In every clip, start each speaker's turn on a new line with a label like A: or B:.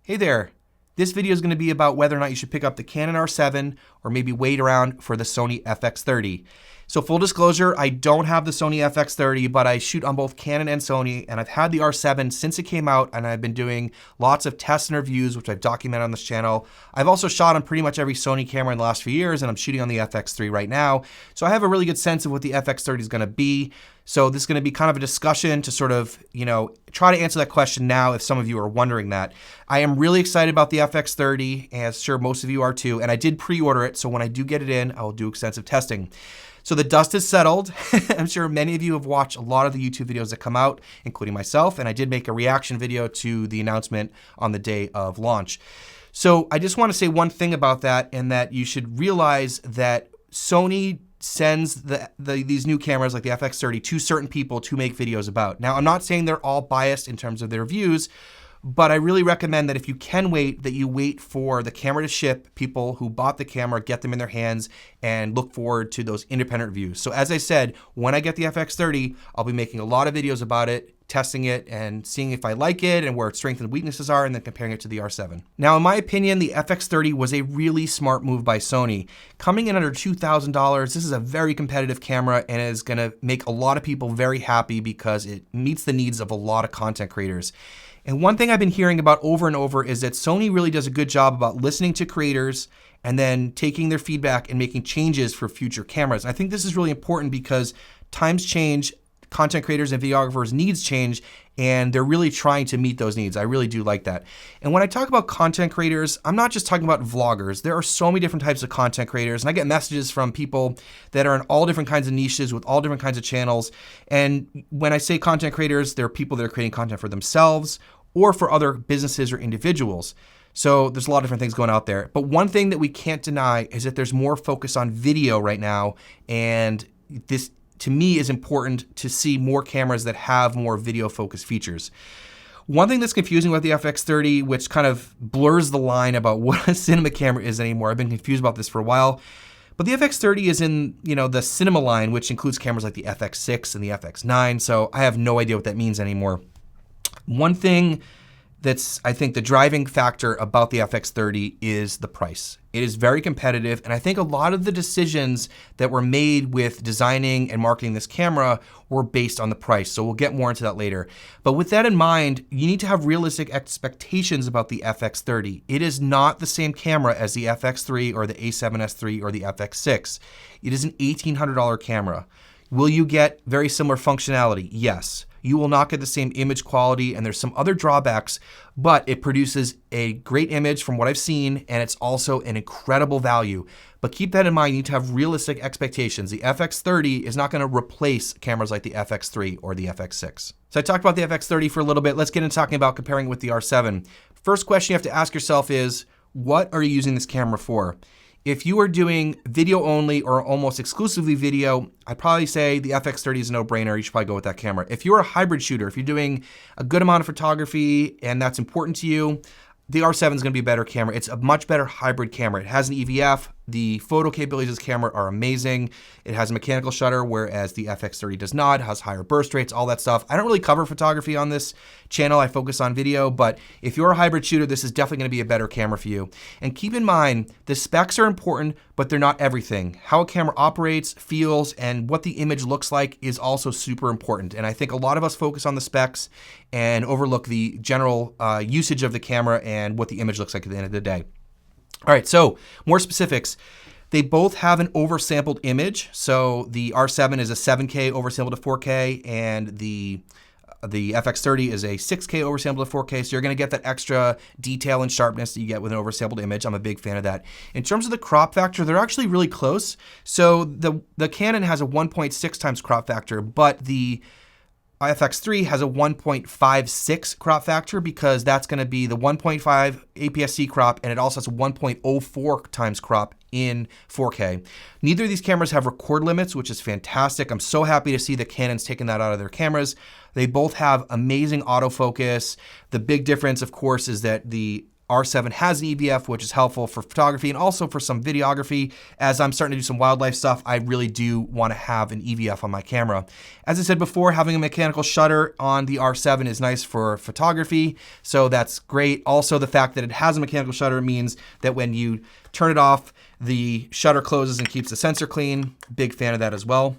A: Hey there. This video is going to be about whether or not you should pick up the Canon R7 or maybe wait around for the Sony FX30. So full disclosure, I don't have the Sony FX30, but I shoot on both Canon and Sony, and I've had the R7 since it came out, and I've been doing lots of tests and reviews, which I've documented on this channel. I've also shot on pretty much every Sony camera in the last few years, and I'm shooting on the FX3 right now. So I have a really good sense of what the FX30 is going to be. So this is going to be kind of a discussion to sort of, try to answer that question now if some of you are wondering that. I am really excited about the FX30, as sure most of you are too, and I did pre-order it, so when I do get it in, I will do extensive testing. So the dust has settled. I'm sure many of you have watched a lot of the YouTube videos that come out, including myself, and I did make a reaction video to the announcement on the day of launch. So I just want to say one thing about that, and that you should realize that Sony sends these new cameras like the FX30 to certain people to make videos about. Now, I'm not saying they're all biased in terms of their views, but I really recommend that if you can wait, that you wait for the camera to ship, people who bought the camera, get them in their hands, and look forward to those independent reviews. So as I said, when I get the FX30, I'll be making a lot of videos about it, testing it, and seeing if I like it and where its strengths and weaknesses are, and then comparing it to the R7. Now, in my opinion, the FX30 was a really smart move by Sony. Coming in under $2,000, this is a very competitive camera and is gonna make a lot of people very happy because it meets the needs of a lot of content creators. And one thing I've been hearing about over and over is that Sony really does a good job about listening to creators and then taking their feedback and making changes for future cameras. I think this is really important because times change, content creators and videographers' needs change, and they're really trying to meet those needs. I really do like that. And when I talk about content creators, I'm not just talking about vloggers. There are so many different types of content creators, and I get messages from people that are in all different kinds of niches with all different kinds of channels. And when I say content creators, there are people that are creating content for themselves or for other businesses or individuals. So there's a lot of different things going out there. But one thing that we can't deny is that there's more focus on video right now, and this, to me, is important to see more cameras that have more video-focused features. One thing that's confusing about the FX30, which kind of blurs the line about what a cinema camera is anymore, I've been confused about this for a while, but the FX30 is in, the cinema line, which includes cameras like the FX6 and the FX9, so I have no idea what that means anymore. One thing that's, I think, the driving factor about the FX30 is the price. It is very competitive, and I think a lot of the decisions that were made with designing and marketing this camera were based on the price, so we'll get more into that later. But with that in mind, you need to have realistic expectations about the FX30. It is not the same camera as the FX3 or the A7S III or the FX6. It is an $1,800 camera. Will you get very similar functionality? Yes. You will not get the same image quality, and there's some other drawbacks, but it produces a great image from what I've seen, and it's also an incredible value. But keep that in mind, you need to have realistic expectations. The FX30 is not gonna replace cameras like the FX3 or the FX6. So I talked about the FX30 for a little bit. Let's get into talking about comparing it with the R7. First question you have to ask yourself is, what are you using this camera for? If you are doing video only or almost exclusively video, I'd probably say the FX30 is a no-brainer. You should probably go with that camera. If you're a hybrid shooter, if you're doing a good amount of photography and that's important to you, the R7 is going to be a better camera. It's a much better hybrid camera. It has an EVF. The photo capabilities of this camera are amazing. It has a mechanical shutter, whereas the FX30 does not. It has higher burst rates, all that stuff. I don't really cover photography on this channel. I focus on video, but if you're a hybrid shooter, this is definitely going to be a better camera for you. And keep in mind, the specs are important, but they're not everything. How a camera operates, feels, and what the image looks like is also super important. And I think a lot of us focus on the specs and overlook the general usage of the camera and what the image looks like at the end of the day. All right, so more specifics. They both have an oversampled image. So the R7 is a 7K oversampled to 4K, and the FX30 is a 6K oversampled to 4K. So you're going to get that extra detail and sharpness that you get with an oversampled image. I'm a big fan of that. In terms of the crop factor, they're actually really close. So the Canon has a 1.6 times crop factor, but the FX3 has a 1.56 crop factor because that's going to be the 1.5 APS-C crop, and it also has a 1.04 times crop in 4K. Neither of these cameras have record limits, which is fantastic. I'm so happy to see that Canon's taken that out of their cameras. They both have amazing autofocus. The big difference, of course, is that the R7 has an EVF, which is helpful for photography and also for some videography. As I'm starting to do some wildlife stuff, I really do want to have an EVF on my camera. As I said before, having a mechanical shutter on the R7 is nice for photography, so that's great. Also, the fact that it has a mechanical shutter means that when you turn it off, the shutter closes and keeps the sensor clean. Big fan of that as well.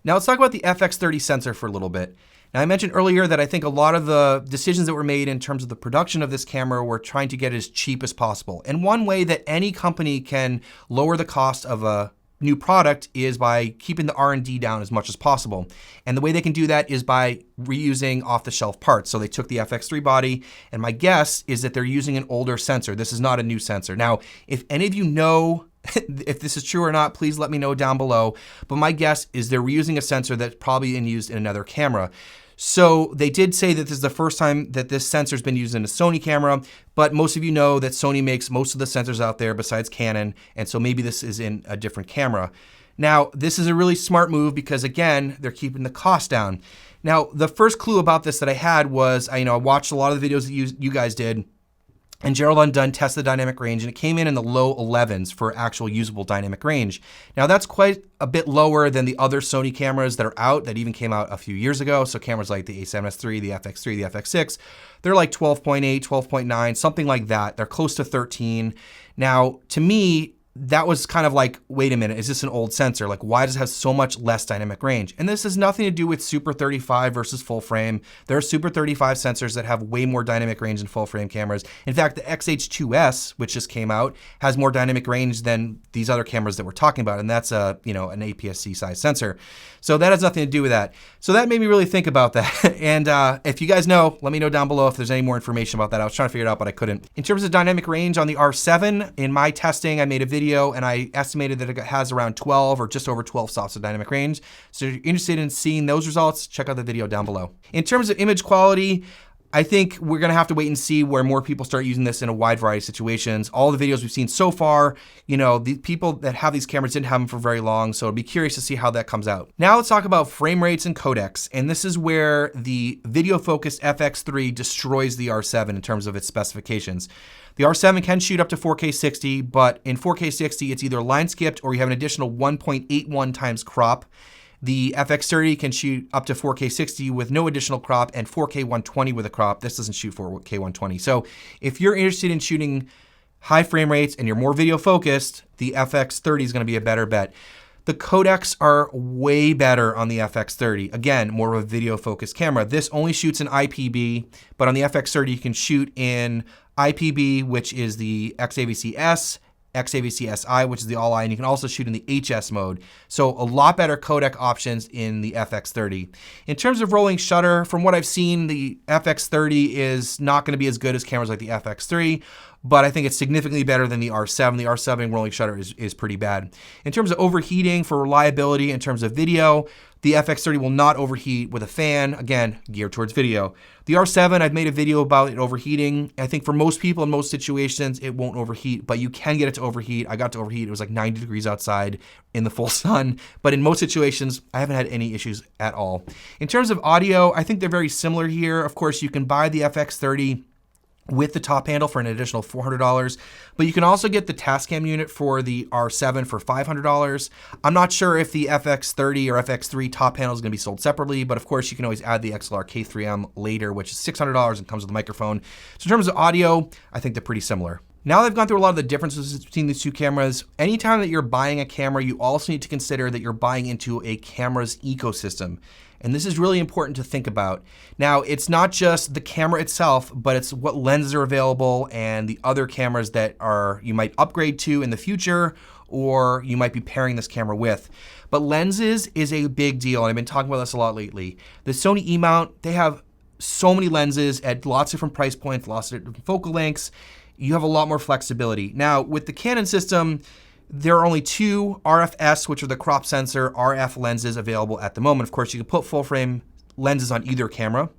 A: Now let's talk about the FX30 sensor for a little bit. Now, I mentioned earlier that I think a lot of the decisions that were made in terms of the production of this camera were trying to get it as cheap as possible. And one way that any company can lower the cost of a new product is by keeping the R&D down as much as possible. And the way they can do that is by reusing off-the-shelf parts. So they took the FX3 body, and my guess is that they're using an older sensor. This is not a new sensor. Now, if any of you know if this is true or not, please let me know down below. But my guess is they're reusing a sensor that's probably been used in another camera. So they did say that this is the first time that this sensor's been used in a Sony camera, but most of you know that Sony makes most of the sensors out there besides Canon, and so maybe this is in a different camera. Now, this is a really smart move because, again, they're keeping the cost down. Now, the first clue about this that I had was, I watched a lot of the videos that you guys did, and Gerald Undone tested the dynamic range, and it came in the low 11s for actual usable dynamic range. Now, that's quite a bit lower than the other Sony cameras that are out that even came out a few years ago. So cameras like the A7S III, the FX3, the FX6, they're like 12.8, 12.9, something like that. They're close to 13. Now, to me, that was kind of like, wait a minute, is this an old sensor? Like, why does it have so much less dynamic range? And this has nothing to do with Super 35 versus full frame. There are Super 35 sensors that have way more dynamic range than full frame cameras. In fact, the XH2S, which just came out, has more dynamic range than these other cameras that we're talking about. And that's an APS-C size sensor. So that has nothing to do with that. So that made me really think about that. And if you guys know, let me know down below if there's any more information about that. I was trying to figure it out, but I couldn't. In terms of dynamic range on the R7, in my testing, I made a video and I estimated that it has around 12 or just over 12 stops of dynamic range. So if you're interested in seeing those results, check out the video down below. In terms of image quality, I think we're gonna have to wait and see where more people start using this in a wide variety of situations. All the videos we've seen so far, the people that have these cameras didn't have them for very long, so I'll be curious to see how that comes out. Now let's talk about frame rates and codecs, and this is where the video-focused FX3 destroys the R7 in terms of its specifications. The R7 can shoot up to 4K 60, but in 4K 60, it's either line skipped or you have an additional 1.81 times crop. The FX30 can shoot up to 4K 60 with no additional crop and 4K 120 with a crop. This doesn't shoot 4K 120. So if you're interested in shooting high frame rates and you're more video focused, the FX30 is gonna be a better bet. The codecs are way better on the FX30. Again, more of a video focused camera. This only shoots in IPB, but on the FX30 you can shoot in IPB, which is the XAVC-S, XAVC-SI, which is the all-eye, and you can also shoot in the HS mode. So a lot better codec options in the FX30. In terms of rolling shutter, from what I've seen, the FX30 is not gonna be as good as cameras like the FX3, but I think it's significantly better than the R7. The R7 rolling shutter is pretty bad. In terms of overheating for reliability, in terms of video, the FX30 will not overheat with a fan, again, geared towards video. The R7, I've made a video about it overheating. I think for most people in most situations, it won't overheat, but you can get it to overheat. I got to overheat, it was like 90 degrees outside in the full sun, but in most situations, I haven't had any issues at all. In terms of audio, I think they're very similar here. Of course, you can buy the FX30 with the top handle for an additional $400, but you can also get the Tascam unit for the R7 for $500. I'm not sure if the FX30 or FX3 top handle is gonna be sold separately, but of course you can always add the XLR K3M later, which is $600 and comes with a microphone. So in terms of audio, I think they're pretty similar. Now that I've gone through a lot of the differences between these two cameras, anytime that you're buying a camera, you also need to consider that you're buying into a camera's ecosystem. And this is really important to think about. Now, it's not just the camera itself, but it's what lenses are available and the other cameras that you might upgrade to in the future, or you might be pairing this camera with. But lenses is a big deal, and I've been talking about this a lot lately. The Sony E-mount, they have so many lenses at lots of different price points, lots of different focal lengths. You have a lot more flexibility. Now, with the Canon system, there are only two RFS, which are the crop sensor RF lenses available at the moment. Of course, you can put full frame lenses on either camera.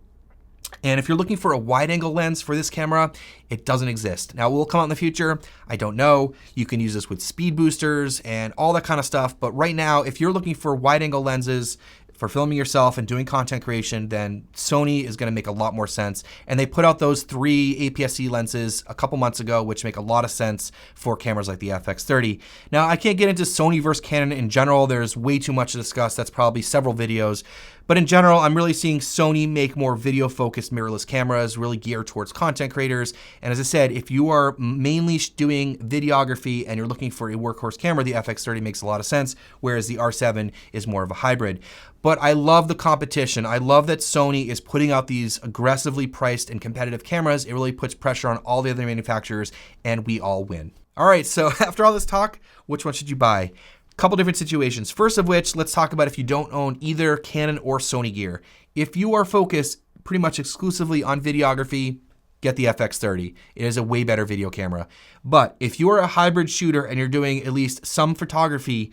A: And if you're looking for a wide angle lens for this camera, it doesn't exist. Now, it will come out in the future. I don't know. You can use this with speed boosters and all that kind of stuff. But right now, if you're looking for wide angle lenses for filming yourself and doing content creation, then Sony is going to make a lot more sense. And they put out those 3 APS-C lenses a couple months ago, which make a lot of sense for cameras like the FX30. Now, I can't get into Sony versus Canon in general. There's way too much to discuss. That's probably several videos. But in general, I'm really seeing Sony make more video-focused mirrorless cameras, really geared towards content creators. And as I said, if you are mainly doing videography and you're looking for a workhorse camera, the FX30 makes a lot of sense, whereas the R7 is more of a hybrid. But I love the competition. I love that Sony is putting out these aggressively priced and competitive cameras. It really puts pressure on all the other manufacturers, and we all win. All right, so after all this talk, which one should you buy? Couple different situations. First of which, let's talk about if you don't own either Canon or Sony gear. If you are focused pretty much exclusively on videography, get the FX30. It is a way better video camera. But if you are a hybrid shooter and you're doing at least some photography,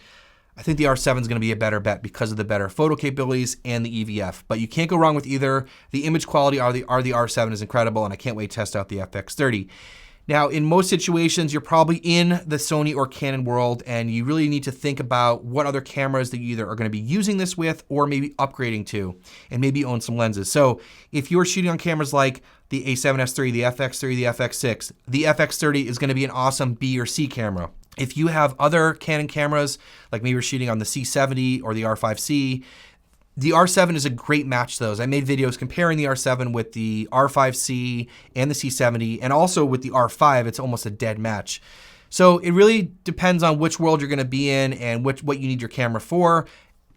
A: I think the R7 is going to be a better bet because of the better photo capabilities and the EVF. But you can't go wrong with either. The image quality of the R7 is incredible, and I can't wait to test out the FX30. Now, in most situations, you're probably in the Sony or Canon world, and you really need to think about what other cameras that you either are going to be using this with or maybe upgrading to, and maybe own some lenses. So if you're shooting on cameras like the A7S III, the FX3, the FX6, the FX30 is going to be an awesome B or C camera. If you have other Canon cameras, like maybe you're shooting on the C70 or the R5C, the R7 is a great match to those. I made videos comparing the R7 with the R5C and the C70, and also with the R5, it's almost a dead match. So it really depends on which world you're gonna be in and what you need your camera for.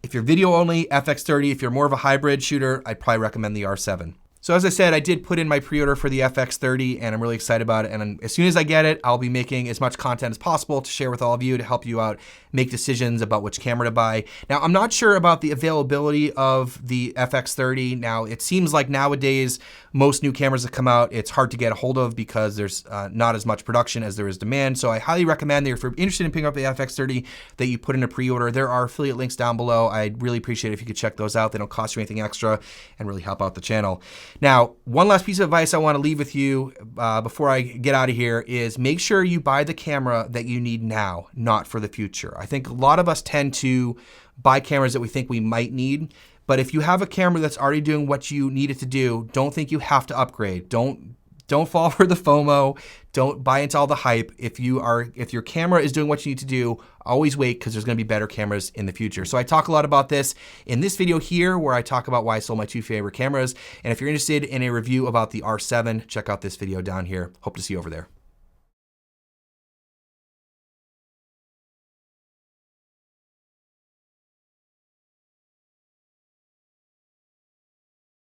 A: If you're video only, FX30. If you're more of a hybrid shooter, I'd probably recommend the R7. So as I said, I did put in my pre-order for the FX30, and I'm really excited about it. And as soon as I get it, I'll be making as much content as possible to share with all of you to help you out make decisions about which camera to buy. Now, I'm not sure about the availability of the FX30. Now, it seems like nowadays, most new cameras that come out, it's hard to get a hold of because there's not as much production as there is demand. So I highly recommend that if you're interested in picking up the FX30, that you put in a pre-order. There are affiliate links down below. I'd really appreciate it if you could check those out. They don't cost you anything extra and really help out the channel. Now, one last piece of advice I want to leave with you before I get out of here is make sure you buy the camera that you need now, not for the future. I think a lot of us tend to buy cameras that we think we might need, but if you have a camera that's already doing what you need it to do, don't think you have to upgrade. Don't fall for the FOMO. Don't buy into all the hype. If your camera is doing what you need to do, always wait, because there's going to be better cameras in the future. So I talk a lot about this in this video here, where I talk about why I sold my 2 favorite cameras. And if you're interested in a review about the R7, check out this video down here. Hope to see you over there.